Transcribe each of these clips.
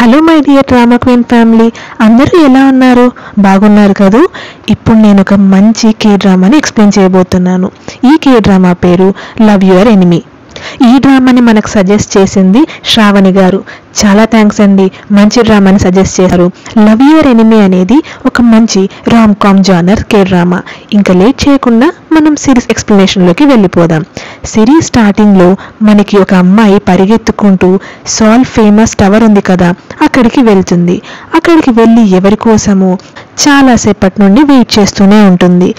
Hello my dear drama queen family, అందరూ ఎలా ఉన్నారు? బాగున్నారు కదూ? ఇప్పుడు నేను ఒక మంచి కే డ్రామాని ఎక్స్ప్లెయిన్ చేయబోతున్నాను. ఈ కే డ్రామా పేరు లవ్ యువర్ ఎనిమీ. ఈ డ్రామాని మనకు సజెస్ట్ చేసింది శ్రావణి గారు. చాలా థ్యాంక్స్ అండి, మంచి డ్రామాని సజెస్ట్ చేశారు. లవ్ యువర్ ఎనిమీ అనేది ఒక మంచి rom com genre K drama. ఇంకా లేట్ చేయకుండా మనం సిరీస్ ఎక్స్ప్లెనేషన్లోకి వెళ్ళిపోదాం. సిరీస్ స్టార్టింగ్లో మనకి ఒక అమ్మాయి పరిగెత్తుకుంటూ సాల్ ఫేమస్ టవర్ ఉంది కదా, అక్కడికి వెళ్తుంది. అక్కడికి వెళ్ళి ఎవరి కోసమో చాలాసేపటి నుండి వెయిట్ చేస్తూనే ఉంటుంది.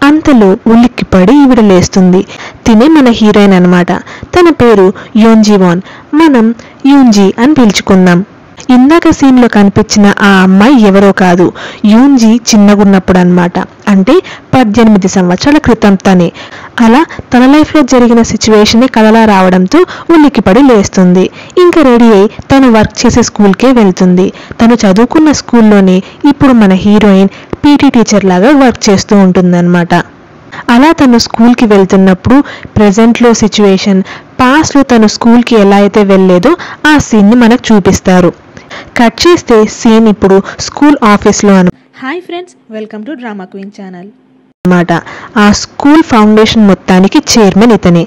అంతలో ఉలిక్కిపడి ఈవిడ లేస్తుంది. తినే మన హీరోయిన్ అనమాట. తన పేరు యోన్జీవాన్. మనం యూన్జీ అని పిలుచుకుందాం. ఇందాక సీన్లో కనిపించిన ఆ అమ్మాయి ఎవరో కాదు, యూన్జీ చిన్నగున్నప్పుడు అనమాట. అంటే 18 సంవత్సరాల క్రితం తనే. అలా తన లైఫ్లో జరిగిన సిచ్యువేషనే కలలా రావడంతో ఉలిక్కిపడి లేస్తుంది. ఇంకా రెడీ అయి తను వర్క్ చేసే స్కూల్కే వెళ్తుంది. తను చదువుకున్న స్కూల్లోనే ఇప్పుడు మన హీరోయిన్ పీటీ టీచర్ లాగా వర్క్ చేస్తూ ఉంటుందన్నమాట. అలా తను స్కూల్కి వెళ్తున్నప్పుడు ప్రెజెంట్లో సిచ్యువేషన్, పాస్ట్లో తను స్కూల్కి ఎలా అయితే వెళ్ళలేదో ఆ సీన్ని మనకు చూపిస్తారు. కట్ చేస్తే సీన్ ఇప్పుడు స్కూల్ ఆఫీస్లో hi friends, welcome to drama queen channel అన్నమాట. ఆ స్కూల్ ఫౌండేషన్ మొత్తానికి చైర్మన్ ఇతనే.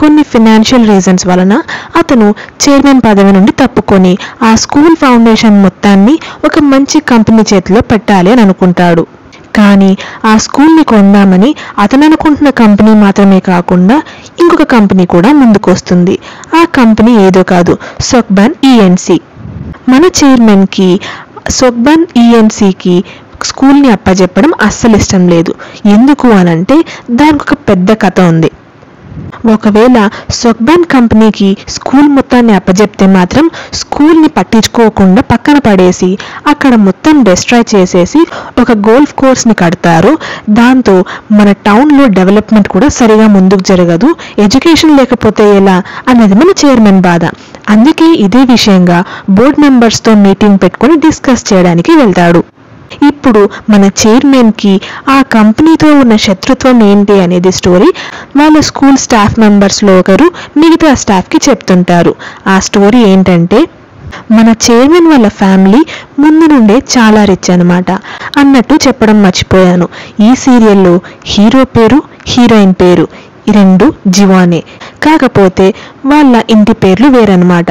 కొన్ని ఫినాన్షియల్ రీజన్స్ వలన అతను చైర్మన్ పదవి నుండి తప్పుకొని ఆ స్కూల్ ఫౌండేషన్ మొత్తాన్ని ఒక మంచి కంపెనీ చేతిలో పెట్టాలి అని అనుకుంటాడు. కానీ ఆ స్కూల్ని కొందామని అతను అనుకుంటున్న కంపెనీ మాత్రమే కాకుండా ఇంకొక కంపెనీ కూడా ముందుకు వస్తుంది. ఆ కంపెనీ ఏదో కాదు, సొక్బాన్ ఈఎన్సి. మన చైర్మన్కి సొక్బాన్ ఈఎన్సికి స్కూల్ని అప్పచెప్పడం అస్సలు ఇష్టం లేదు. ఎందుకు అనంటే దానికి ఒక పెద్ద కథ ఉంది. ఒకవేళ సొక్బాన్ కంపెనీకి స్కూల్ మొత్తాన్ని అప్పచెప్తే మాత్రం స్కూల్ని పట్టించుకోకుండా పక్కన పడేసి అక్కడ మొత్తం డిస్ట్రాయ్ చేసేసి ఒక గోల్ఫ్ కోర్స్ని కడతారు. దాంతో మన టౌన్లో డెవలప్మెంట్ కూడా సరిగా ముందుకు జరగదు. ఎడ్యుకేషన్ లేకపోతే ఎలా అన్నది మన చైర్మన్ బాధ. అందుకే ఇదే విషయంగా బోర్డ్ మెంబర్స్తో మీటింగ్ పెట్టుకొని డిస్కస్ చేయడానికి వెళ్తాడు. ఇప్పుడు మన చైర్మన్కి ఆ కంపెనీతో ఉన్న శత్రుత్వం ఏంటి అనేది స్టోరీ వాళ్ళ స్కూల్ స్టాఫ్ మెంబర్స్లో ఒకరు మిగతా స్టాఫ్కి చెప్తుంటారు. ఆ స్టోరీ ఏంటంటే, మన చైర్మన్ వాళ్ళ ఫ్యామిలీ ముందు నుండే చాలా రిచ్ అనమాట. అన్నట్టు చెప్పడం మర్చిపోయాను. ఈ సీరియల్లో హీరో పేరు, హీరోయిన్ పేరు రెండు జివానే. కాకపోతే వాళ్ళ ఇంటి పేర్లు వేరనమాట.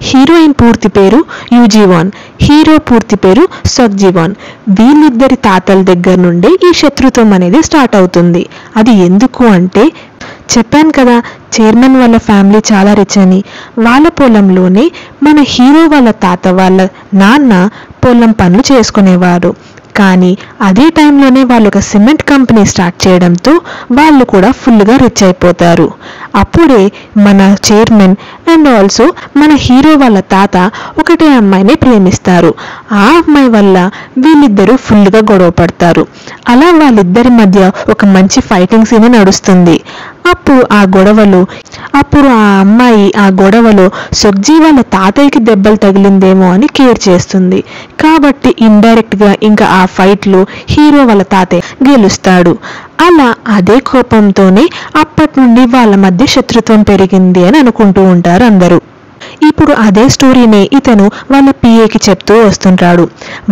హీరోయిన్ పూర్తి పేరు యూజీవాన్, హీరో పూర్తి పేరు సొక్జీవాన్. వీళ్ళిద్దరి తాతల దగ్గర నుండే ఈ శత్రుత్వం అనేది స్టార్ట్ అవుతుంది. అది ఎందుకు అంటే, చెప్పాను కదా చైర్మన్ వాళ్ళ ఫ్యామిలీ చాలా రిచ్ అని. వాళ్ళ పొలంలోనే మన హీరో వాళ్ళ తాత వాళ్ళ నాన్న పొలం పనులు చేసుకునేవారు. కానీ అదే టైంలోనే వాళ్ళు ఒక సిమెంట్ కంపెనీ స్టార్ట్ చేయడంతో వాళ్ళు కూడా ఫుల్గా రిచ్ అయిపోతారు. అప్పుడే మన చైర్మన్ అండ్ ఆల్సో మన హీరో వాళ్ళ తాత ఒకటే అమ్మాయిని ప్రేమిస్తారు. ఆ అమ్మాయి వల్ల వీళ్ళిద్దరూ ఫుల్గా గొడవ పడతారు. అలా వాళ్ళిద్దరి మధ్య ఒక మంచి ఫైటింగ్ సీన్ నడుస్తుంది. అప్పుడు ఆ అమ్మాయి ఆ గొడవలో సొగ్జీ వాళ్ళ తాతయ్యకి దెబ్బలు తగిలిందేమో అని కేర్ చేస్తుంది. కాబట్టి ఇండైరెక్ట్గా ఇంకా ఆ ఫైట్లో హీరో వాళ్ళ తాతయ్య గెలుస్తాడు. అలా అదే కోపంతోనే అప్పటి నుండి వాళ్ళ మధ్య శత్రుత్వం పెరిగింది అని అనుకుంటూ ఉంటారు అందరూ. ఇప్పుడు అదే స్టోరీనే ఇతను వాళ్ళ పిఏకి చెప్తూ వస్తుంటాడు.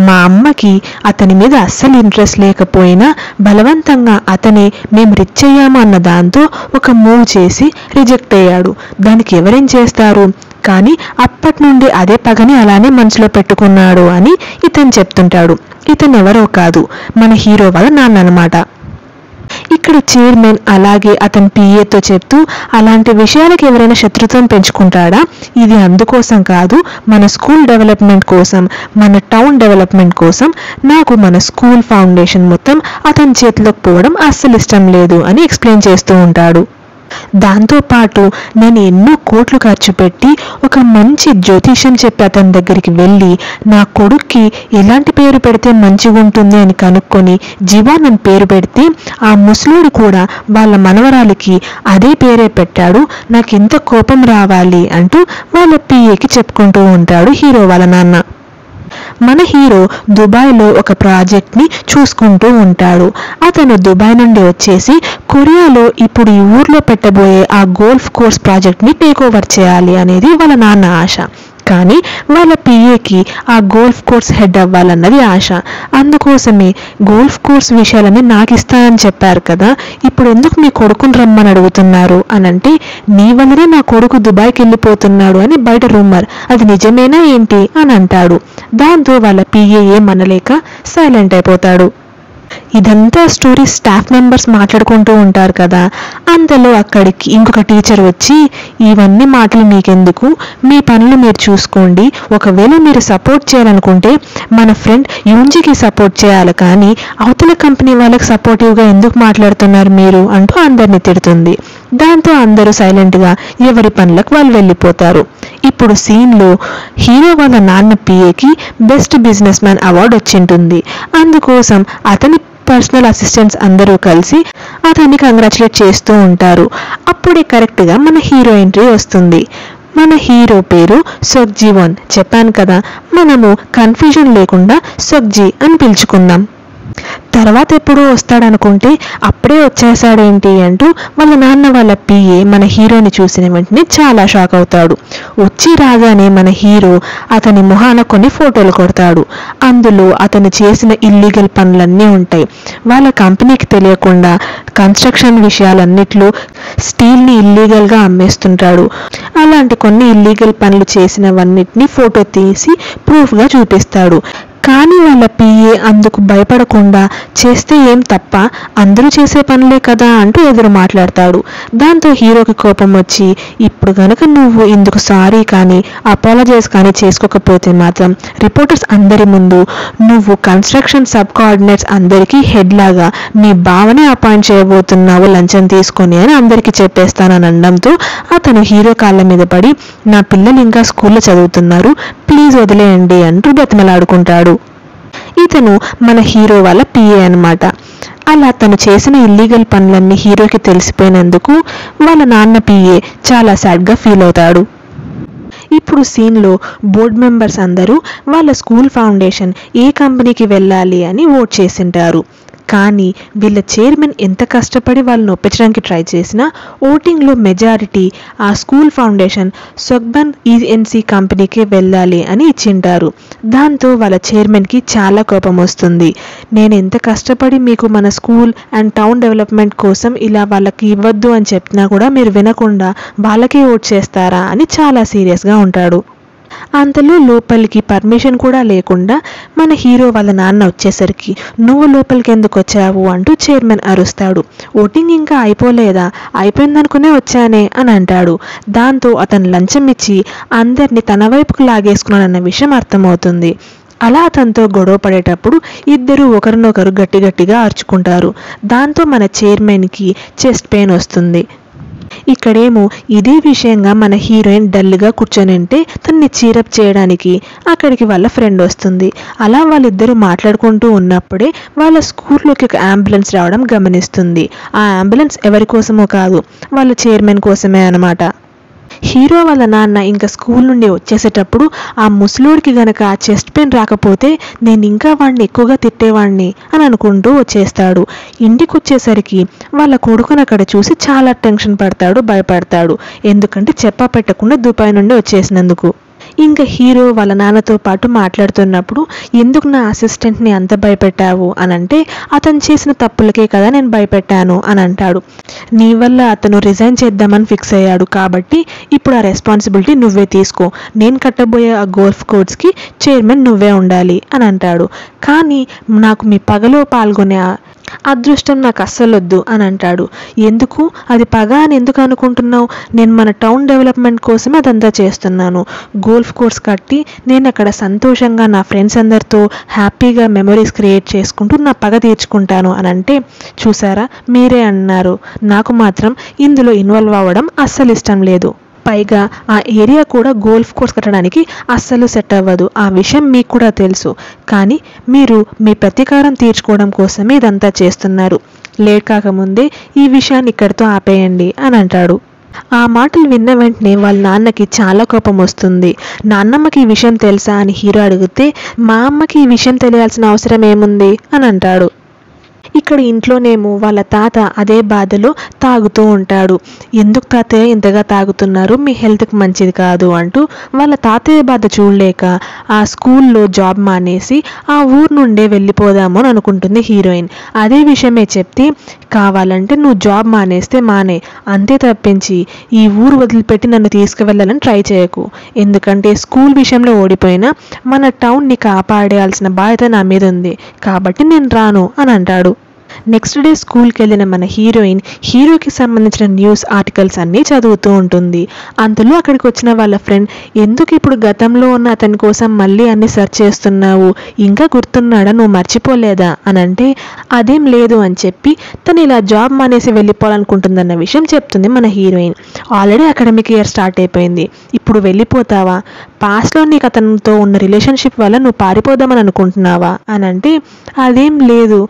మా అమ్మకి అతని మీద అస్సలు ఇంట్రెస్ట్ లేకపోయినా బలవంతంగా అతనే మేము రిచ్ అయ్యాము అన్న దాంతో ఒక మూవ్ చేసి రిజెక్ట్ అయ్యాడు. దానికి ఎవరేం చేస్తారు, కానీ అప్పటి నుండి అదే పగని అలానే మనసులో పెట్టుకున్నాడు అని ఇతను చెప్తుంటాడు. ఇతను ఎవరో కాదు, మన హీరో వాళ్ళ నాన్న అనమాట. ఇక్కడ చైర్మన్ అలాగే అతని పిఏతో చెప్తూ, అలాంటి విషయాలకు ఎవరైనా శత్రుత్వం పెంచుకుంటాడా? ఇది అందుకోసం కాదు, మన స్కూల్ డెవలప్మెంట్ కోసం, మన టౌన్ డెవలప్మెంట్ కోసం నాకు మన స్కూల్ ఫౌండేషన్ మొత్తం అతని చేతిలోకి పోవడం అస్సలు ఇష్టం లేదు అని ఎక్స్ప్లెయిన్ చేస్తూ ఉంటాడు. దాంతోపాటు నేను ఎన్నో కోట్లు ఖర్చు పెట్టి ఒక మంచి జ్యోతిష్యం చెప్పి అతని దగ్గరికి వెళ్ళి నా కొడుక్కి ఎలాంటి పేరు పెడితే మంచిగా ఉంటుంది అని కనుక్కొని జివాన్ అని పేరు పెడితే ఆ ముసలోడు కూడా వాళ్ళ మనవరాలికి అదే పేరే పెట్టాడు. నాకు ఎంత కోపం రావాలి అంటూ వాళ్ళ పిఏకి చెప్పుకుంటూ ఉంటాడు హీరో వాళ్ళ నాన్న. మన హీరో దుబాయ్లో ఒక ప్రాజెక్ట్ని చూసుకుంటూ ఉంటాడు. అతను దుబాయ్ నుండి వచ్చేసి కొరియాలో ఇప్పుడు ఈ ఊర్లో పెట్టబోయే ఆ గోల్ఫ్ కోర్స్ ప్రాజెక్ట్ని టేక్ ఓవర్ చేయాలి అనేది వాళ్ళ నాన్న ఆశ. కానీ వాళ్ళ పిఏకి ఆ గోల్ఫ్ కోర్స్ హెడ్ అవ్వాలన్నది ఆశ. అందుకోసమే గోల్ఫ్ కోర్స్ విషయాలన్నీ నాకు ఇస్తానని చెప్పారు కదా, ఇప్పుడు ఎందుకు మీ కొడుకుని రమ్మని అడుగుతున్నారు అని అంటే, నీ వల్లనే నా కొడుకు దుబాయ్కి వెళ్ళిపోతున్నాడు అని బయట రూమర్, అది నిజమేనా ఏంటి అని అంటాడు. దాంతో వాళ్ళ పిఏ ఏమనలేక సైలెంట్ అయిపోతాడు. ఇదంతా స్టోరీ స్టాఫ్ మెంబర్స్ మాట్లాడుకుంటూ ఉంటారు కదా, అంతలో అక్కడికి ఇంకొక టీచర్ వచ్చి, ఇవన్నీ మాటలు మీకెందుకు, మీ పనులు మీరు చూసుకోండి, ఒకవేళ మీరు సపోర్ట్ చేయాలనుకుంటే మన ఫ్రెండ్ యూన్జీకి సపోర్ట్ చేయాలి, కానీ అవతల కంపెనీ వాళ్ళకి సపోర్టివ్గా ఎందుకు మాట్లాడుతున్నారు మీరు అంటూ అందరినీ తిడుతుంది. దాంతో అందరూ సైలెంట్గా ఎవరి పనులకు వాళ్ళు వెళ్ళిపోతారు. ఇప్పుడు సీన్లో హీరో వాళ్ళ నాన్న పిఏకి బెస్ట్ బిజినెస్ మ్యాన్ అవార్డు వచ్చింటుంది. అందుకోసం అతని పర్సనల్ అసిస్టెంట్స్ అందరూ కలిసి అతన్ని కంగ్రాచులేట్ చేస్తూ ఉంటారు. అప్పుడే కరెక్ట్గా మన హీరో ఎంట్రీ వస్తుంది. మన హీరో పేరు సొగ్జీవన్. చెప్పాను కదా, మనము కన్ఫ్యూజన్ లేకుండా సొగ్జీ అని పిలుచుకుందాం. తర్వాత ఎప్పుడూ వస్తాడనుకుంటే అప్పుడే వచ్చేసాడేంటి అంటూ వాళ్ళ నాన్న వాళ్ళ పిఏ మన హీరోని చూసిన వెంటనే చాలా షాక్ అవుతాడు. వచ్చి రాగానే మన హీరో అతని మొహాన కొన్ని ఫోటోలు కొడతాడు. అందులో అతను చేసిన ఇల్లీగల్ పనులన్నీ ఉంటాయి. వాళ్ళ కంపెనీకి తెలియకుండా కన్స్ట్రక్షన్ విషయాలన్నిట్లో స్టీల్ని ఇల్లీగల్గా అమ్మేస్తుంటాడు. అలాంటి కొన్ని ఇల్లీగల్ పనులు చేసినవన్నిటిని ఫోటో తీసి ప్రూఫ్గా చూపిస్తాడు. కానీ వాళ్ళ పిఏ అందుకు భయపడకుండా, చేస్తే ఏం తప్ప, అందరూ చేసే పనులే కదా అంటూ ఎదురు మాట్లాడతాడు. దాంతో హీరోకి కోపం వచ్చి, ఇప్పుడు గనక నువ్వు ఇందుకు సారీ కానీ అపాలజైజ్ కానీ చేసుకోకపోతే మాత్రం రిపోర్టర్స్ అందరి ముందు నువ్వు కన్స్ట్రక్షన్ సబ్ కోఆర్డినేట్స్ అందరికీ హెడ్ లాగా మీ బావనే అపాయింట్ చేయబోతున్నావు లంచం తీసుకొని అని అందరికీ చెప్పేస్తానని అనడంతో అతను హీరో కాళ్ళ మీద పడి, నా పిల్లలు ఇంకా స్కూల్లో చదువుతున్నారు, ప్లీజ్ వదిలేయండి అంటూ బతిమలాడుకుంటాడు. ఇతను మన హీరో వాళ్ళ పిఏ అన్నమాట. అలా తను చేసిన ఇల్లీగల్ పనులన్నీ హీరోకి తెలిసిపోయినందుకు వాళ్ళ నాన్న పిఏ చాలా సాడ్గా ఫీల్ అవుతాడు. ఇప్పుడు సీన్లో బోర్డ్ మెంబర్స్ అందరూ వాళ్ళ స్కూల్ ఫౌండేషన్ ఏ కంపెనీకి వెళ్ళాలి అని ఓట్ చేసింటారు. కానీ వీళ్ళ చైర్మన్ ఎంత కష్టపడి వాళ్ళని ఒప్పించడానికి ట్రై చేసినా ఓటింగ్లో మెజారిటీ ఆ స్కూల్ ఫౌండేషన్ సొగ్బన్ ఈఎన్సీ కంపెనీకే వెళ్ళాలి అని ఇచ్చింటారు. దాంతో వాళ్ళ చైర్మన్కి చాలా కోపం వస్తుంది. నేను ఎంత కష్టపడి మీకు మన స్కూల్ అండ్ టౌన్ డెవలప్మెంట్ కోసం ఇలా వాళ్ళకి ఇవ్వద్దు అని చెప్పినా కూడా మీరు వినకుండా వాళ్ళకే ఓట్ చేస్తారా అని చాలా సీరియస్గా ఉంటాడు. అంతలో లోపలికి పర్మిషన్ కూడా లేకుండా మన హీరో వాళ్ళ నాన్న వచ్చేసరికి, నువ్వు లోపలికి ఎందుకు వచ్చావు అంటూ చైర్మన్ అరుస్తాడు. ఓటింగ్ ఇంకా అయిపోలేదా, అయిపోయిందనుకునే వచ్చానే అని అంటాడు. దాంతో అతను లంచం ఇచ్చి అందరినీ తన వైపుకు లాగేసుకున్నాడన్న విషయం అర్థమవుతుంది. అలా అతనితో గొడవ పడేటప్పుడు ఇద్దరు ఒకరినొకరు గట్టిగా అరుచుకుంటారు. దాంతో మన చైర్మన్కి చెస్ట్ పెయిన్ వస్తుంది. ఇక్కడేమో ఇదే విషయంగా మన హీరోయిన్ డల్గా కూర్చొని ఉంటే తన్ని చీరప్ చేయడానికి అక్కడికి వాళ్ళ ఫ్రెండ్ వస్తుంది. అలా వాళ్ళిద్దరూ మాట్లాడుకుంటూ ఉన్నప్పుడే వాళ్ళ స్కూల్లోకి ఒక అంబులెన్స్ రావడం గమనిస్తుంది. ఆ అంబులెన్స్ ఎవరి కోసమో కాదు, వాళ్ళ చైర్మన్ కోసమే అన్నమాట. హీరో వాళ్ళ నాన్న ఇంకా స్కూల్ నుండి వచ్చేసేటప్పుడు ఆ ముసలోడికి గనక ఆ చెస్ట్ పెయిన్ రాకపోతే నేను ఇంకా వాడిని ఎక్కువగా తిట్టేవాడిని అని అనుకుంటూ వచ్చేస్తాడు. ఇంటికి వచ్చేసరికి వాళ్ళ కొడుకుని అక్కడ చూసి చాలా టెన్షన్ పడతాడు, భయపడతాడు. ఎందుకంటే చెప్పా పెట్టకుండా దుబాయ్ నుండి వచ్చేసినందుకు. ఇంకా హీరో వాళ్ళ నాన్నతో పాటు మాట్లాడుతున్నప్పుడు, ఎందుకు నా అసిస్టెంట్ని అంత భయపెట్టావు అని అంటే, అతను చేసిన తప్పులకే కదా నేను భయపెట్టాను అని అంటాడు. నీ వల్ల అతను రిజైన్ చేద్దామని ఫిక్స్ అయ్యాడు కాబట్టి ఇప్పుడు ఆ రెస్పాన్సిబిలిటీ నువ్వే తీసుకో, నేను కట్టబోయే ఆ గోల్ఫ్ కోర్స్కి చైర్మన్ నువ్వే ఉండాలి అని అంటాడు. కానీ నాకు మీ పగలో పాల్గొనే అదృష్టం నాకు అస్సలొద్దు అని అంటాడు. ఎందుకు, అది పగ అని ఎందుకు అనుకుంటున్నావు, నేను మన టౌన్ డెవలప్మెంట్ కోసమే అదంతా చేస్తున్నాను. గోల్ఫ్ కోర్స్ కట్టి నేను అక్కడ సంతోషంగా నా ఫ్రెండ్స్ అందరితో హ్యాపీగా మెమరీస్ క్రియేట్ చేసుకుంటూ నా పగ తీర్చుకుంటాను అని అంటే, చూసారా మీరే అన్నారు, నాకు మాత్రం ఇందులో ఇన్వాల్వ్ అవ్వడం అస్సలు ఇష్టం లేదు. పైగా ఆ ఏరియా కూడా గోల్ఫ్ కోర్స్ కట్టడానికి అస్సలు సెట్ అవ్వదు, ఆ విషయం మీకు కూడా తెలుసు. కానీ మీరు మీ ప్రతీకారం తీర్చుకోవడం కోసమే ఇదంతా చేస్తున్నారు. లేట్ కాకముందే ఈ విషయాన్ని ఇక్కడితో ఆపేయండి అని అంటాడు. ఆ మాటలు విన్న వెంటనే వాళ్ళ నాన్నకి చాలా కోపం వస్తుంది. నాన్నమ్మకి ఈ విషయం తెలుసా అని హీరో అడిగితే, మా అమ్మకి ఈ విషయం తెలియాల్సిన అవసరం ఏముంది అని అంటాడు. ఇక్కడ ఇంట్లోనేమో వాళ్ళ తాత అదే బాధలో తాగుతూ ఉంటాడు. ఎందుకు తాతయ్య ఇంతగా తాగుతున్నారు, మీ హెల్త్కి మంచిది కాదు అంటూ వాళ్ళ తాతయ్య బాధ చూడలేక ఆ స్కూల్లో జాబ్ మానేసి ఆ ఊరు నుండే వెళ్ళిపోదాము అని అనుకుంటుంది హీరోయిన్. అదే విషయమే చెప్తే, కావాలంటే నువ్వు జాబ్ మానేస్తే మానే, అంతే తప్పించి ఈ ఊరు వదిలిపెట్టి నన్ను తీసుకువెళ్ళాలని ట్రై చేయకు, ఎందుకంటే స్కూల్ విషయంలో ఓడిపోయినా మన టౌన్ని కాపాడాల్సిన బాధ్యత నా మీద ఉంది, కాబట్టి నేను రాను అని అంటాడు. నెక్స్ట్ డే స్కూల్కి వెళ్ళిన మన హీరోయిన్ హీరోకి సంబంధించిన న్యూస్ ఆర్టికల్స్ అన్నీ చదువుతూ ఉంటుంది. అంతలో అక్కడికి వచ్చిన వాళ్ళ ఫ్రెండ్, ఎందుకు ఇప్పుడు గతంలో ఉన్న అతని కోసం మళ్ళీ అన్ని సెర్చ్ చేస్తున్నావు, ఇంకా గుర్తున్నాడా, నువ్వు మర్చిపోలేదా అని అంటే, అదేం లేదు అని చెప్పి తను ఇలా జాబ్ మానేసి వెళ్ళిపోవాలనుకుంటుందన్న విషయం చెప్తుంది మన heroine. Already academic year start అయిపోయింది, ఇప్పుడు వెళ్ళిపోతావా, పాస్ట్లో నీకు అతనితో ఉన్న రిలేషన్షిప్ వల్ల నువ్వు పారిపోదామని అనుకుంటున్నావా అని అంటే, అదేం లేదు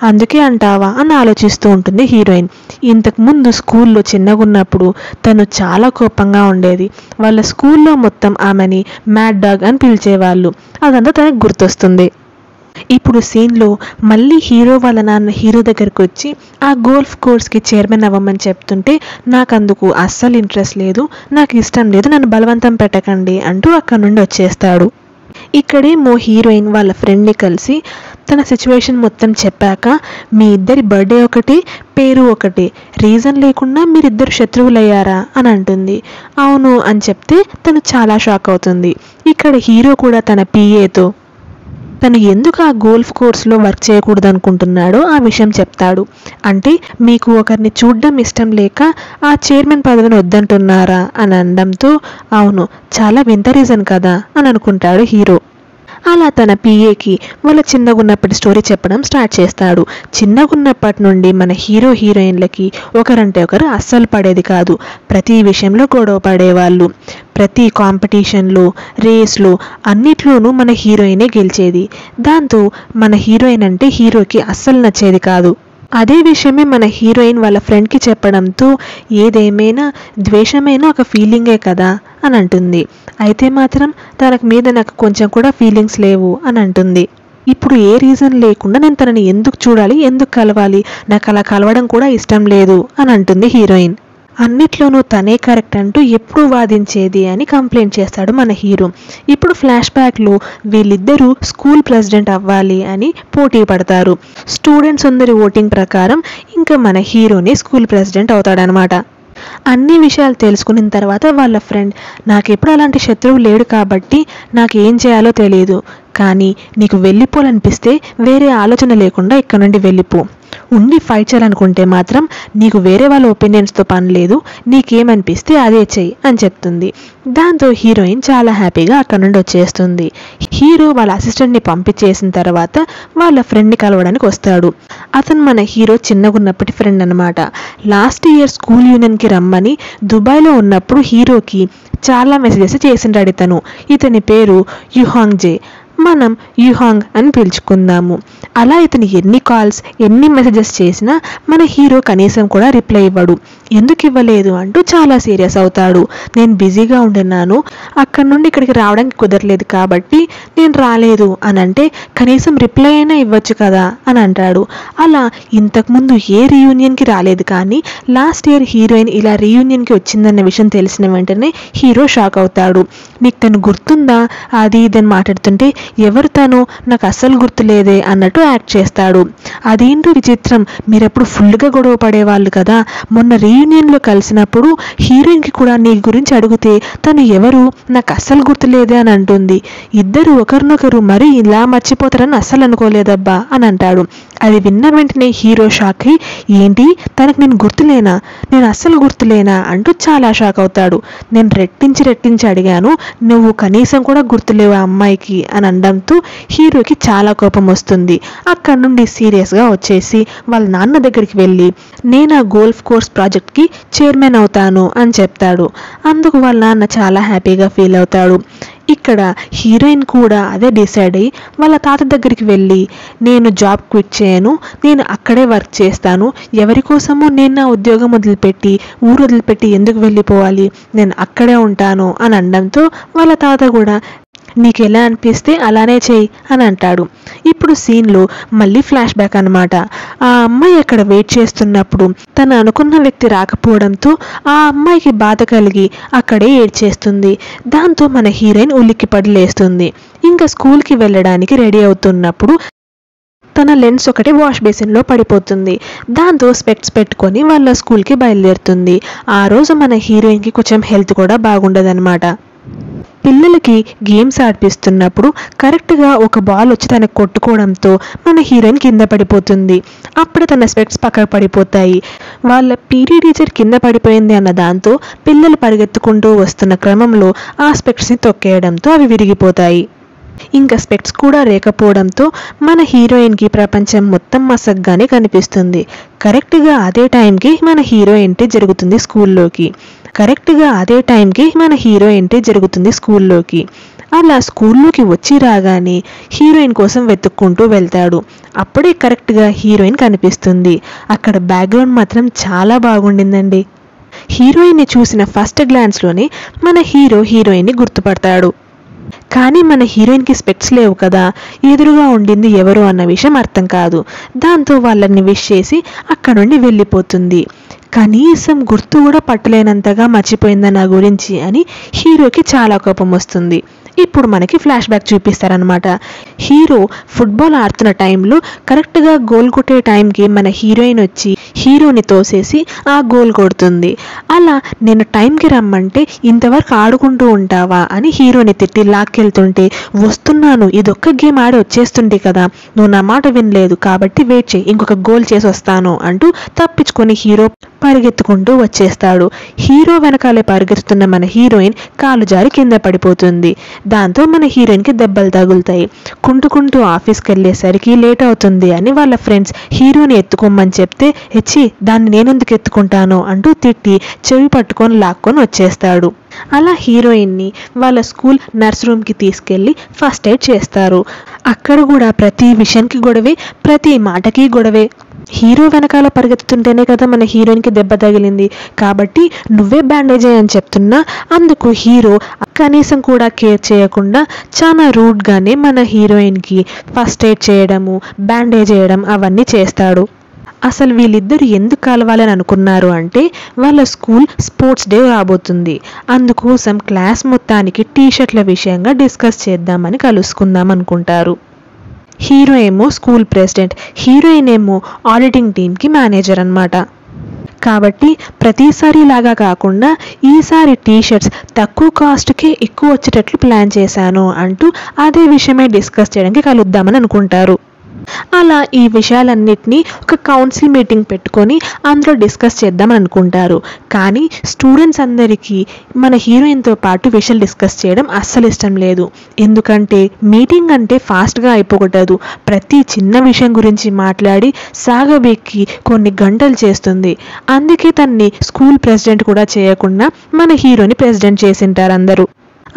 అందుకే అంటావా అని ఆలోచిస్తూ ఉంటుంది హీరోయిన్. ఇంతకుముందు స్కూల్లో చిన్నగా ఉన్నప్పుడు తను చాలా కోపంగా ఉండేది. వాళ్ళ స్కూల్లో మొత్తం ఆమెని మ్యాడ్ డాగ్ అని పిలిచేవాళ్ళు. అదంతా తనకు గుర్తొస్తుంది. ఇప్పుడు సీన్లో మళ్ళీ హీరో వాళ్ళ నాన్న హీరో దగ్గరికి వచ్చి ఆ గోల్ఫ్ కోర్స్కి చైర్మన్ అవ్వమని చెప్తుంటే, నాకు అందుకు అస్సలు ఇంట్రెస్ట్ లేదు, నాకు ఇష్టం లేదు, నన్ను బలవంతం పెట్టకండి అంటూ అక్కడ నుండి వచ్చేస్తాడు. ఇక్కడేమో హీరోయిన్ వాళ్ళ ఫ్రెండ్ని కలిసి తన సిచ్యువేషన్ మొత్తం చెప్పాక, మీ ఇద్దరి బర్త్డే ఒకటి, పేరు ఒకటి, రీజన్ లేకుండా మీరిద్దరు శత్రువులయ్యారా అని అంటుంది. అవును అని చెప్తే తను చాలా షాక్ అవుతుంది. ఇక్కడ హీరో కూడా తన పిఏతో తను ఎందుకు ఆ గోల్ఫ్ కోర్స్లో వర్క్ చేయకూడదు అనుకుంటున్నాడో ఆ విషయం చెప్తాడు. అంటే మీకు ఒకరిని చూడడం ఇష్టం లేక ఆ చైర్మన్ పదవిని వద్దంటున్నారా అని అనడంతో, అవును చాలా వింత రీజన్ కదా అని అనుకుంటాడు హీరో. అలా తన పిఏకి వాళ్ళ చిన్నగున్నప్పటి స్టోరీ చెప్పడం స్టార్ట్ చేస్తాడు. చిన్నగున్నప్పటి నుండి మన హీరో హీరోయిన్లకి ఒకరంటే ఒకరు అస్సలు పడేది కాదు. ప్రతి విషయంలో గొడవ పడేవాళ్ళు. ప్రతి కాంపిటీషన్లో, రేస్లో అన్నిట్లోనూ మన హీరోయినే గెలిచేది. దాంతో మన హీరోయిన్ అంటే హీరోకి అస్సలు నచ్చేది కాదు. అదే విషయమే మన హీరోయిన్ వాళ్ళ ఫ్రెండ్కి చెప్పడంతో, ఏదేమైనా ద్వేషమైనా ఒక ఫీలింగే కదా అని అంటుంది. అయితే మాత్రం తనకు మీద నాకు కొంచెం కూడా ఫీలింగ్స్ లేవు అని అంటుంది. ఇప్పుడు ఏ రీజన్ లేకుండా నేను తనని ఎందుకు చూడాలి, ఎందుకు కలవాలి, నాకు అలా కలవడం కూడా ఇష్టం లేదు అని అంటుంది హీరోయిన్. అన్నిట్లోనూ తనే కరెక్ట్ అంటూ ఎప్పుడూ వాదించేది అని కంప్లైంట్ చేస్తాడు మన హీరో. ఇప్పుడు ఫ్లాష్ బ్యాక్లో వీళ్ళిద్దరూ స్కూల్ ప్రెసిడెంట్ అవ్వాలి అని పోటీ పడతారు. స్టూడెంట్స్ అందరి ఓటింగ్ ప్రకారం ఇంకా మన హీరోనే స్కూల్ ప్రెసిడెంట్ అవుతాడనమాట. అన్ని విషయాలు తెలుసుకున్న తర్వాత వాళ్ళ ఫ్రెండ్, నాకెప్పుడు అలాంటి శత్రువు లేడు కాబట్టి నాకు ఏం చేయాలో తెలియదు, కానీ నీకు వెళ్ళిపోవాలనిపిస్తే వేరే ఆలోచన లేకుండా ఇక్కడ నుండి వెళ్ళిపో, ఉండి ఫైట్ చేయాలనుకుంటే మాత్రం నీకు వేరే వాళ్ళ ఒపీనియన్స్తో పని లేదు, నీకేమనిపిస్తే అదే చెయ్యి అని చెప్తుంది. దాంతో హీరోయిన్ చాలా హ్యాపీగా అక్కడ నుండి వచ్చేస్తుంది. హీరో వాళ్ళ అసిస్టెంట్ని పంపించేసిన తర్వాత వాళ్ళ ఫ్రెండ్ని కలవడానికి వస్తాడు. అతను మన హీరో చిన్నగున్నప్పటి ఫ్రెండ్ అనమాట. లాస్ట్ ఇయర్ స్కూల్ యూనియన్కి రమ్మని దుబాయ్లో ఉన్నప్పుడు హీరోకి చాలా మెసేజెస్ చేసిండాడు ఇతను. ఇతని పేరు యుహాంగ్ జే, మనం యుహాంగ్ అని పిలుచుకుందాము. అలా ఇతను ఎన్ని కాల్స్, ఎన్ని మెసేజెస్ చేసినా మన హీరో కనీసం కూడా రిప్లై ఇవ్వడు. ఎందుకు ఇవ్వలేదు అంటూ చాలా సీరియస్ అవుతాడు. నేను బిజీగా ఉంటున్నాను, అక్కడ నుండి ఇక్కడికి రావడానికి కుదరలేదు కాబట్టి నేను రాలేదు అని అంటే, కనీసం రిప్లై అయినా ఇవ్వచ్చు కదా అని అంటాడు. అలా ఇంతకుముందు ఏ రీయూనియన్కి రాలేదు, కానీ లాస్ట్ ఇయర్ హీరోయిన్ ఇలా రీయూనియన్కి వచ్చిందన్న విషయం తెలిసిన వెంటనే హీరో షాక్ అవుతాడు. నీకు తను గుర్తుందా అది ఇదని మాట్లాడుతుంటే, ఎవరు తను, నాకు అస్సలు గుర్తులేదే అన్నట్టు యాక్ట్ చేస్తాడు. అదేంటో విచిత్రం, మీరెప్పుడు ఫుల్గా గొడవ పడేవాళ్ళు కదా, మొన్న రీయూనియన్లో కలిసినప్పుడు హీరోయిన్కి కూడా నీ గురించి అడిగితే తను ఎవరు, నాకు అస్సలు గుర్తులేదే అని అంటుంది. ఇద్దరు ఒకరినొకరు మరీ ఇలా మర్చిపోతారని అస్సలు అనుకోలేదబ్బా అని అంటాడు. అది విన్న వెంటనే హీరో షాక్ అయి, ఏంటి తనకు నేను గుర్తులేనా, నేను అస్సలు గుర్తులేనా అంటూ చాలా షాక్ అవుతాడు. నేను రెట్టించి అడిగాను, నువ్వు కనీసం కూడా గుర్తులేవు ఆ అమ్మాయికి అని అనడంతో హీరోకి చాలా కోపం వస్తుంది. అక్కడ నుండి సీరియస్గా వచ్చేసి వాళ్ళ నాన్న దగ్గరికి వెళ్ళి, నేను ఆ గోల్ఫ్ కోర్స్ ప్రాజెక్ట్కి చైర్మన్ అవుతాను అని చెప్తాడు. అందుకు వాళ్ళ నాన్న చాలా హ్యాపీగా ఫీల్ అవుతాడు. ఇక్కడ హీరోయిన్ కూడా అదే డిసైడ్ అయ్యి వాళ్ళ తాత దగ్గరికి వెళ్ళి, నేను జాబ్ క్విట్ చేయను, నేను అక్కడే వర్క్ చేస్తాను, ఎవరి కోసమో నేను నా ఉద్యోగం వదిలిపెట్టి ఊరు వదిలిపెట్టి ఎందుకు వెళ్ళిపోవాలి, నేను అక్కడే ఉంటాను అని అనడంతో వాళ్ళ తాత కూడా, నీకు ఎలా అనిపిస్తే అలానే చేయి అని అంటాడు. ఇప్పుడు సీన్లో మళ్ళీ ఫ్లాష్ బ్యాక్ అనమాట. ఆ అమ్మాయి అక్కడ వెయిట్ చేస్తున్నప్పుడు తను అనుకున్న వ్యక్తి రాకపోవడంతో ఆ అమ్మాయికి బాధ కలిగి అక్కడే ఏడ్చేస్తుంది. దాంతో మన హీరోయిన్ ఉలిక్కిపడి లేస్తుంది. ఇంకా స్కూల్కి వెళ్ళడానికి రెడీ అవుతున్నప్పుడు తన లెన్స్ ఒకటి వాష్ బేసిన్లో పడిపోతుంది. దాంతో స్పెక్ట్స్ పెట్టుకొని వాళ్ళ స్కూల్కి బయలుదేరుతుంది. ఆ రోజు మన హీరోయిన్కి కొంచెం హెల్త్ కూడా బాగుండదన్నమాట. పిల్లలకి గేమ్స్ ఆడిపిస్తున్నప్పుడు కరెక్ట్గా ఒక బాల్ వచ్చి తనకు కొట్టుకోవడంతో మన హీరోయిన్ కింద పడిపోతుంది. అప్పుడు తన స్పెక్ట్స్ పక్కకు పడిపోతాయి. వాళ్ళ పీటీ టీచర్ కింద పడిపోయింది అన్న దాంతో పిల్లలు పరిగెత్తుకుంటూ వస్తున్న క్రమంలో ఆ స్పెక్ట్స్ని తొక్కేయడంతో అవి విరిగిపోతాయి. ఇంకా స్పెక్ట్స్ కూడా లేకపోవడంతో మన హీరోయిన్కి ప్రపంచం మొత్తం మసగ్గానే కనిపిస్తుంది. కరెక్ట్గా అదే టైంకి మన హీరో ఎంట్రీ జరుగుతుంది స్కూల్లోకి. అలా స్కూల్లోకి వచ్చి రాగానే హీరోయిన్ కోసం వెతుక్కుంటూ వెళ్తాడు. అప్పుడే కరెక్ట్గా హీరోయిన్ కనిపిస్తుంది. అక్కడ బ్యాక్గ్రౌండ్ మాత్రం చాలా బాగుండిందండి. హీరోయిన్ని చూసిన ఫస్ట్ గ్లాన్స్లోనే మన హీరోయిన్ని గుర్తుపడతాడు. కానీ మన హీరోయిన్కి స్పెక్ట్స్ లేవు కదా, ఎదురుగా ఉండింది ఎవరు అన్న విషయం అర్థం కాదు. దాంతో వాళ్ళని విష్ చేసి అక్కడ నుండి వెళ్ళిపోతుంది. కనీసం గుర్తు కూడా పట్టలేనంతగా మర్చిపోయిందా నా గురించి అని హీరోకి చాలా కోపం వస్తుంది. ఇప్పుడు మనకి ఫ్లాష్ బ్యాక్ చూపిస్తారనమాట. హీరో ఫుట్బాల్ ఆడుతున్న టైంలో కరెక్ట్గా గోల్ కొట్టే టైంకి మన హీరోయిన్ వచ్చి హీరోని తోసేసి ఆ గోల్ కొడుతుంది. అలా నేను టైంకి రమ్మంటే ఇంతవరకు ఆడుకుంటూ ఉంటావా అని హీరోని తిట్టి లాక్కెళ్తుంటే, వస్తున్నాను, ఇదొక్క గేమ్ ఆడి వచ్చేస్తుంటే కదా, నువ్వు నా మాట వినలేదు కాబట్టి వెయిట్ చేయి, ఇంకొక గోల్ చేసి వస్తాను అంటూ తప్పించుకొని హీరో పరిగెత్తుకుంటూ వచ్చేస్తాడు. హీరో వెనకాలే పరిగెత్తుతున్న మన హీరోయిన్ కాలు జారి కింద పడిపోతుంది. దాంతో మన హీరోయిన్కి దెబ్బలు తగులుతాయి. కుంటుకుంటూ ఆఫీస్కి వెళ్ళేసరికి లేట్ అవుతుంది అని వాళ్ళ ఫ్రెండ్స్ హీరోని ఎత్తుకోమని చెప్తే, దాన్ని నేనెందుకు ఎత్తుకుంటాను అంటూ తిట్టి చెవి పట్టుకొని లాక్కొని వచ్చేస్తాడు. అలా హీరోయిన్ని వాళ్ళ స్కూల్ నర్స్ రూమ్కి తీసుకెళ్ళి ఫస్ట్ ఎయిడ్ చేస్తారు. అక్కడ కూడా ప్రతి విషయానికి గొడవే, ప్రతి మాటకి గొడవే. హీరో వెనకాల పరిగెత్తుతుంటేనే కదా మన హీరోయిన్కి దెబ్బ తగిలింది కాబట్టి నువ్వే బ్యాండేజ్ అని చెప్తున్నా, అందుకు హీరో కనీసం కూడా కేర్ చేయకుండా చాలా రూడ్గానే మన హీరోయిన్కి ఫస్ట్ ఎయిడ్ చేయడము, బ్యాండేజ్ చేయడం అవన్నీ చేస్తాడు. అసలు వీళ్ళిద్దరు ఎందుకు కలవాలని అనుకున్నారు అంటే, వాళ్ళ స్కూల్ స్పోర్ట్స్ డే రాబోతుంది. అందుకోసం క్లాస్ మొత్తానికి టీషర్ట్ల విషయంగా డిస్కస్ చేద్దామని కలుసుకుందాం అనుకుంటారు. హీరో ఏమో స్కూల్ ప్రెసిడెంట్, హీరోయిన్ ఏమో ఆడిటింగ్ టీమ్కి మేనేజర్ అన్నమాట. కాబట్టి ప్రతిసారి లాగా కాకుండా ఈసారి టీషర్ట్స్ తక్కువ కాస్ట్కే ఎక్కువ వచ్చేటట్లు ప్లాన్ చేశాను అంటూ అదే విషయమై డిస్కస్ చేయడానికి కలుద్దామని అనుకుంటారు. అలా ఈ విషయాలన్నిటినీ ఒక కౌన్సిల్ మీటింగ్ పెట్టుకొని అందులో డిస్కస్ చేద్దామని అనుకుంటారు. కానీ స్టూడెంట్స్ అందరికీ మన హీరోయిన్తో పాటు విషయాలు డిస్కస్ చేయడం అస్సలు ఇష్టం లేదు. ఎందుకంటే మీటింగ్ అంటే ఫాస్ట్గా అయిపోకూడదు. ప్రతి చిన్న విషయం గురించి మాట్లాడి సాగబెక్కి కొన్ని గంటలు చేస్తుంది. అందుకే తన్ని స్కూల్ ప్రెసిడెంట్ కూడా చేయకుండా మన హీరోని ప్రెసిడెంట్ చేసింటారు అందరూ.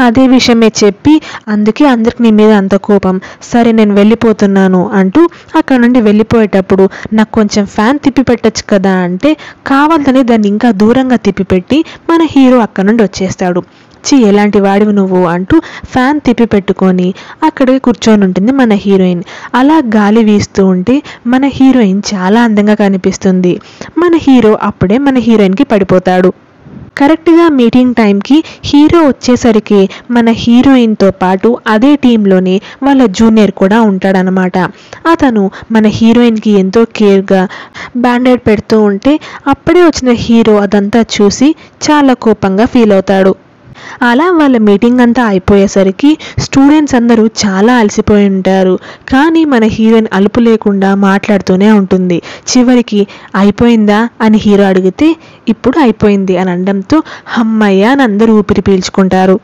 అదే విషయమే చెప్పి, అందుకే అందరికి నీ మీద అంత కోపం, సరే నేను వెళ్ళిపోతున్నాను అంటూ అక్కడ నుండి వెళ్ళిపోయేటప్పుడు నాకు కొంచెం ఫ్యాన్ తిప్పి పెట్టచ్చు కదా అంటే, కావాలని దాన్ని ఇంకా దూరంగా తిప్పిపెట్టి మన హీరో అక్కడ నుండి వచ్చేస్తాడు. ఎలాంటి వాడివి నువ్వు అంటూ ఫ్యాన్ తిప్పి పెట్టుకొని అక్కడికి కూర్చొని ఉంటుంది మన హీరోయిన్. అలా గాలి వీస్తూ ఉంటే మన హీరోయిన్ చాలా అందంగా కనిపిస్తుంది. మన హీరో అప్పుడే మన హీరోయిన్కి పడిపోతాడు. కరెక్ట్గా మీటింగ్ టైంకి హీరో వచ్చేసరికి మన హీరోయిన్తో పాటు అదే టీంలోనే వాళ్ళ జూనియర్ కూడా ఉంటాడనమాట. అతను మన హీరోయిన్కి ఎంతో కేర్గా బ్యాండేడ్ పెడుతూ ఉంటే అప్పుడే వచ్చిన హీరో అదంతా చూసి చాలా కోపంగా ఫీల్ అవుతాడు. అలా వాళ్ళ మీటింగ్ అంతా అయిపోయేసరికి స్టూడెంట్స్ అందరూ చాలా అలసిపోయి ఉంటారు. కానీ మన హీరోయిన్ అలుపు లేకుండా మాట్లాడుతూనే ఉంటుంది. చివరికి అయిపోయిందా అని హీరో అడిగితే ఇప్పుడు అయిపోయింది అని అనడంతో అమ్మయ్య అని అందరూ ఊపిరి పీల్చుకుంటారు.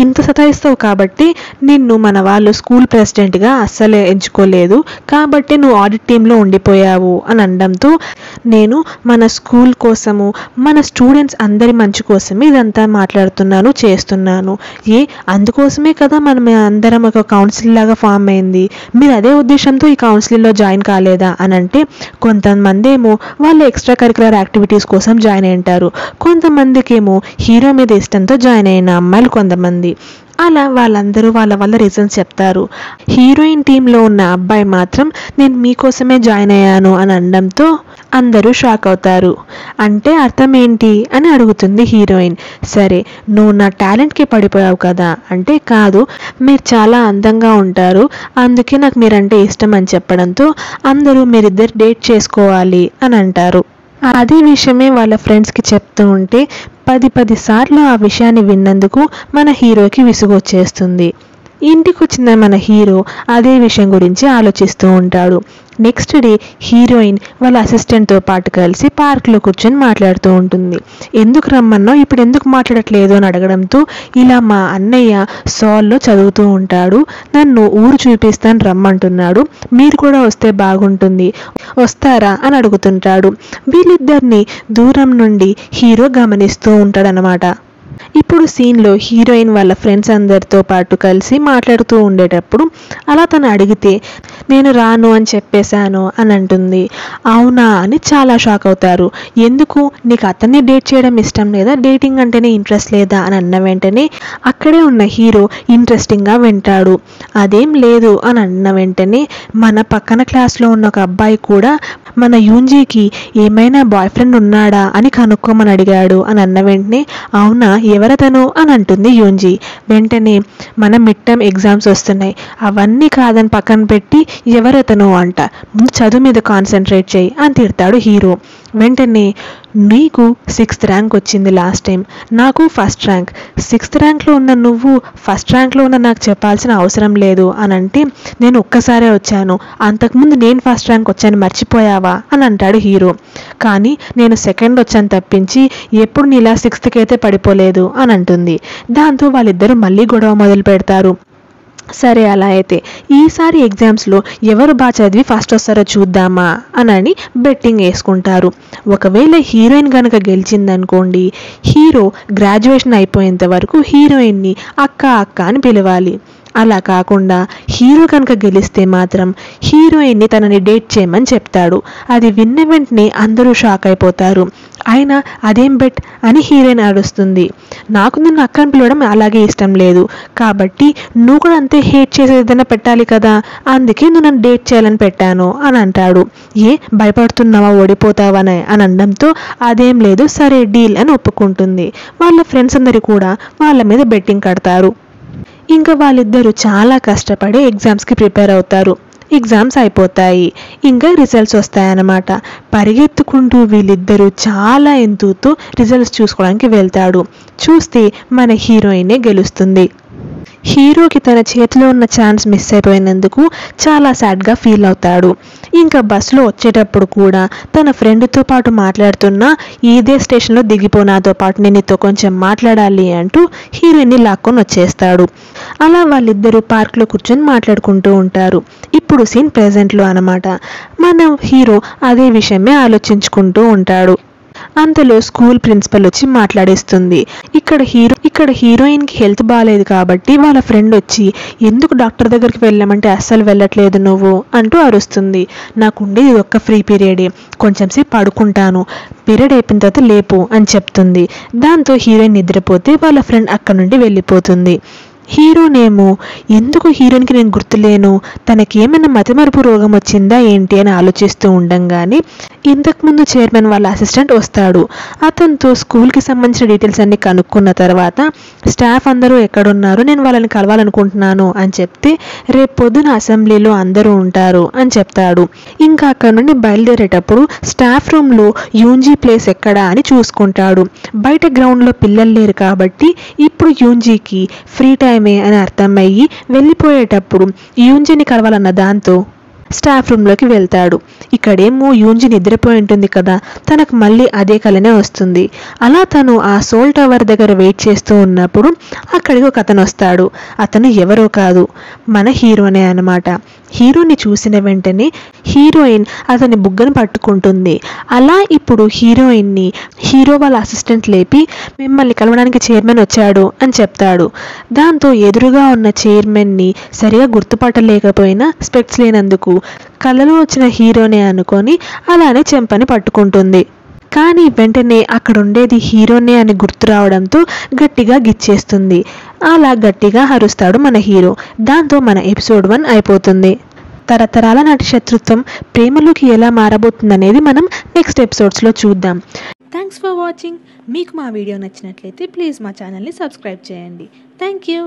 ఇంత సతాయిస్తావు కాబట్టి నిన్ను మన వాళ్ళు స్కూల్ ప్రెసిడెంట్గా అస్సలే ఎంచుకోలేదు కాబట్టి నువ్వు ఆడిట్ టీంలో ఉండిపోయావు అని అనడంతో, నేను మన స్కూల్ కోసము మన స్టూడెంట్స్ అందరి మంచి కోసమే ఇదంతా మాట్లాడుతున్నాను చేస్తున్నాను. అందుకోసమే కదా మనం అందరం ఒక కౌన్సిల్ లాగా ఫామ్ అయింది, మీరు అదే ఉద్దేశంతో ఈ కౌన్సిల్లో జాయిన్ కాలేదా అని అంటే, కొంతమంది ఏమో వాళ్ళ ఎక్స్ట్రా కరికులర్ యాక్టివిటీస్ కోసం జాయిన్ అయి ఉంటారు, కొంతమందికి ఏమో హీరో మీద ఇష్టంతో జాయిన్ అయిన అమ్మాయిలు కొంతమంది. అలా వాళ్ళందరూ వాళ్ళ రీజన్స్ చెప్తారు. హీరోయిన్ టీంలో ఉన్న అబ్బాయి మాత్రం నేను మీకోసమే జాయిన్ అయ్యాను అని అనడంతో అందరూ షాక్ అవుతారు. అంటే అర్థం ఏంటి అని అడుగుతుంది హీరోయిన్. సరే, నువ్వు నా టాలెంట్కి పడిపోయావు కదా అంటే, కాదు, మీరు చాలా అందంగా ఉంటారు, అందుకే నాకు మీరంటే ఇష్టం అని చెప్పడంతో అందరూ మీరిద్దరు డేట్ చేసుకోవాలి అని అంటారు. అదే విషయమే వాళ్ళ ఫ్రెండ్స్కి చెప్తూ ఉంటే 10 సార్లు ఆ విషయాన్ని విన్నందుకు మన హీరోకి విసుగు వచ్చేస్తుంది. ఇంటికి వచ్చిన మన హీరో అదే విషయం గురించి ఆలోచిస్తూ ఉంటాడు. నెక్స్ట్ డే హీరోయిన్ వాళ్ళ అసిస్టెంట్తో పాటు కలిసి పార్క్లో కూర్చొని మాట్లాడుతూ ఉంటుంది. ఎందుకు రమ్మన్నావు, ఇప్పుడు ఎందుకు మాట్లాడట్లేదు అని అడగడంతో, ఇలా మా అన్నయ్య సాల్లో చదువుతూ ఉంటాడు, నన్ను ఊరు చూపిస్తాను రమ్మంటున్నాడు, మీరు కూడా వస్తే బాగుంటుంది, వస్తారా అని అడుగుతుంటాడు. వీళ్ళిద్దరిని దూరం నుండి హీరో గమనిస్తూ ఉంటాడనమాట. ఇప్పుడు సీన్లో హీరోయిన్ వాళ్ళ ఫ్రెండ్స్ అందరితో పాటు కలిసి మాట్లాడుతూ ఉండేటప్పుడు అలా తను అడిగితే నేను రాను అని చెప్పేశాను అని అంటుంది. అవునా అని చాలా షాక్ అవుతారు. ఎందుకు, నీకు అతన్ని డేట్ చేయడం ఇష్టం లేదా, డేటింగ్ అంటేనే ఇంట్రెస్ట్ లేదా అని అన్న వెంటనే అక్కడే ఉన్న హీరో ఇంట్రెస్టింగ్గా వింటాడు. అదేం లేదు అని అన్న వెంటనే మన పక్కన క్లాస్లో ఉన్న ఒక అబ్బాయి కూడా మన యూంజీకి ఏమైనా బాయ్ ఫ్రెండ్ ఉన్నాడా అని కనుక్కోమని అడిగాడు అని అన్న వెంటనే అవునా, ఎవరతను అని అంటుంది యూంజీ. వెంటనే మన మిడ్ టర్మ్ ఎగ్జామ్స్ వస్తున్నాయి, అవన్నీ కాదని పక్కన పెట్టి ఎవరతను అంట, ముందు చదువు మీద కాన్సన్ట్రేట్ చేయి అని తిడతాడు హీరో. వెంటనే నీకు 6th ర్యాంక్ వచ్చింది లాస్ట్ టైం, నాకు 1st ర్యాంక్, 6th ర్యాంక్లో ఉన్న నువ్వు 1st ర్యాంక్లో ఉన్న నాకు చెప్పాల్సిన అవసరం లేదు అని అంటే, నేను ఒక్కసారే వచ్చాను, అంతకుముందు నేను 1st ర్యాంక్ వచ్చాను మర్చిపోయావా అని అంటాడు హీరో. కానీ నేను 2nd వచ్చాను తప్పించి ఎప్పుడు నీలా 6th అయితే పడిపోలేదు అని అంటుంది. దాంతో వాళ్ళిద్దరూ మళ్ళీ గొడవ మొదలు పెడతారు. సరే, అలా అయితే ఈసారి ఎగ్జామ్స్లో ఎవరు బాగా చదివి ఫస్ట్ వస్తారో చూద్దామా అని బెట్టింగ్ వేసుకుంటారు. ఒకవేళ హీరోయిన్ కనుక గెలిచిందనుకోండి, హీరో గ్రాడ్యుయేషన్ అయిపోయేంత వరకు హీరోయిన్ని అక్క అక్క అని పిలవాలి. అలా కాకుండా హీరో కనుక గెలిస్తే మాత్రం హీరోయిన్ని తనని డేట్ చేయమని చెప్తాడు. అది విన్న వెంటనే అందరూ షాక్ అయిపోతారు. అయినా అదేం బెట్ అని హీరోయిన్ అరుస్తుంది. నాకు నిన్ను అక్కని పిలవడం అలాగే ఇష్టం లేదు, కాబట్టి నువ్వు కూడా అంతే హేట్ చేసేది ఏదైనా పెట్టాలి కదా, అందుకే నువ్వు నన్ను డేట్ చేయాలని పెట్టాను అని అంటాడు. ఏ భయపడుతున్నావా, ఓడిపోతావని అని అనడంతో అదేం లేదు, సరే డీల్ అని ఒప్పుకుంటుంది. వాళ్ళ ఫ్రెండ్స్ అందరూ కూడా వాళ్ళ మీద బెట్టింగ్ కడతారు. ఇంకా వాళ్ళిద్దరూ చాలా కష్టపడి ఎగ్జామ్స్కి ప్రిపేర్ అవుతారు. ఎగ్జామ్స్ అయిపోతాయి, ఇంకా రిజల్ట్స్ వస్తాయన్నమాట. పరిగెత్తుకుంటూ వీళ్ళిద్దరూ చాలా ఎంతూతో రిజల్ట్స్ చూసుకోవడానికి వెళ్తాడు. చూస్తే మన హీరోయినే గెలుస్తుంది. హీరోకి తన చేతిలో ఉన్న ఛాన్స్ మిస్ అయిపోయినందుకు చాలా సాడ్గా ఫీల్ అవుతాడు. ఇంకా బస్సులో వచ్చేటప్పుడు కూడా తన ఫ్రెండ్తో పాటు మాట్లాడుతున్నా, ఇదే స్టేషన్లో దిగిపో, నాతో పాటు నేను నీతో కొంచెం మాట్లాడాలి అంటూ హీరోయిన్ని లాక్కొని వచ్చేస్తాడు. అలా వాళ్ళిద్దరూ పార్క్లో కూర్చొని మాట్లాడుకుంటూ ఉంటారు. ఇప్పుడు సీన్ ప్రెజెంట్లో అన్నమాట. మన హీరో అదే విషయమే ఆలోచించుకుంటూ ఉంటాడు. అంతలో స్కూల్ ప్రిన్సిపల్ వచ్చి మాట్లాడేస్తుంది. ఇక్కడ హీరోయిన్కి హెల్త్ బాగాలేదు కాబట్టి వాళ్ళ ఫ్రెండ్ వచ్చి ఎందుకు డాక్టర్ దగ్గరికి వెళ్ళామంటే అస్సలు వెళ్ళట్లేదు నువ్వు అంటూ అరుస్తుంది. నాకు ఉండేది ఒక్క ఫ్రీ పీరియడే, కొంచెం సేపు పడుకుంటాను, పీరియడ్ అయిపోయిన తర్వాత లేపు అని చెప్తుంది. దాంతో హీరోయిన్ నిద్రపోతే వాళ్ళ ఫ్రెండ్ అక్కడ నుండి వెళ్ళిపోతుంది. హీరోనేమో ఎందుకు హీరోయిన్కి నేను గుర్తులేను, తనకి ఏమైనా మతిమరుపు రోగం వచ్చిందా ఏంటి అని ఆలోచిస్తూ ఉండంగానే ఇంతకుముందు చైర్మన్ వాళ్ళ అసిస్టెంట్ వస్తాడు. అతనితో స్కూల్కి సంబంధించిన డీటెయిల్స్ అన్ని కనుక్కున్న తర్వాత స్టాఫ్ అందరూ ఎక్కడున్నారు, నేను వాళ్ళని కలవాలనుకుంటున్నాను అని చెప్తే రేపు పొద్దున అసెంబ్లీలో అందరూ ఉంటారు అని చెప్తాడు. ఇంకా అక్కడ నుండి బయలుదేరేటప్పుడు స్టాఫ్ రూమ్లో యూంజీ ప్లేస్ ఎక్కడా అని చూసుకుంటాడు. బయట గ్రౌండ్లో పిల్లలు లేరు కాబట్టి ఇప్పుడు యూంజీకి ఫ్రీ టైమే అని అర్థమయ్యి వెళ్ళిపోయేటప్పుడు యూంజీని కలవాలన్న దాంతో స్టాఫ్ రూమ్లోకి వెళ్తాడు. ఇక్కడేమో యూంజీ నిద్రపోయి ఉంటుంది కదా, తనకు మళ్ళీ అదే కలనే వస్తుంది. అలా తను ఆ సోల్ టవర్ దగ్గర వెయిట్ చేస్తూ ఉన్నప్పుడు అక్కడికి ఒక అతను వస్తాడు. అతను ఎవరో కాదు, మన హీరోనే అన్నమాట. హీరోని చూసిన వెంటనే హీరోయిన్ అతని బుగ్గను పట్టుకుంటుంది. అలా ఇప్పుడు హీరోయిన్ని హీరో వాళ్ళ అసిస్టెంట్ లేపి మిమ్మల్ని కలవడానికి చైర్మన్ వచ్చాడు అని చెప్తాడు. దాంతో ఎదురుగా ఉన్న చైర్మన్ని సరిగా గుర్తుపట్టలేకపోయినా స్పెక్ట్స్ లేనందుకు కళ్ళలో వచ్చిన హీరోనే అనుకొని అలానే చెంపని పట్టుకుంటుంది. కానీ వెంటనే అక్కడ ఉండేది హీరోనే అని గుర్తు రావడంతో గట్టిగా గిచ్చేస్తుంది. అలా గట్టిగా అరుస్తాడు మన హీరో. దాంతో మన ఎపిసోడ్ 1 అయిపోతుంది. తరతరాల నాటి శత్రుత్వం ప్రేమలోకి ఎలా మారబోతుందనేది మనం నెక్స్ట్ ఎపిసోడ్స్లో చూద్దాం. Thanks for watching. మీకు మా వీడియో నచ్చినట్లయితే ప్లీజ్ మా ఛానల్ని సబ్స్క్రైబ్ చేయండి. Thank you.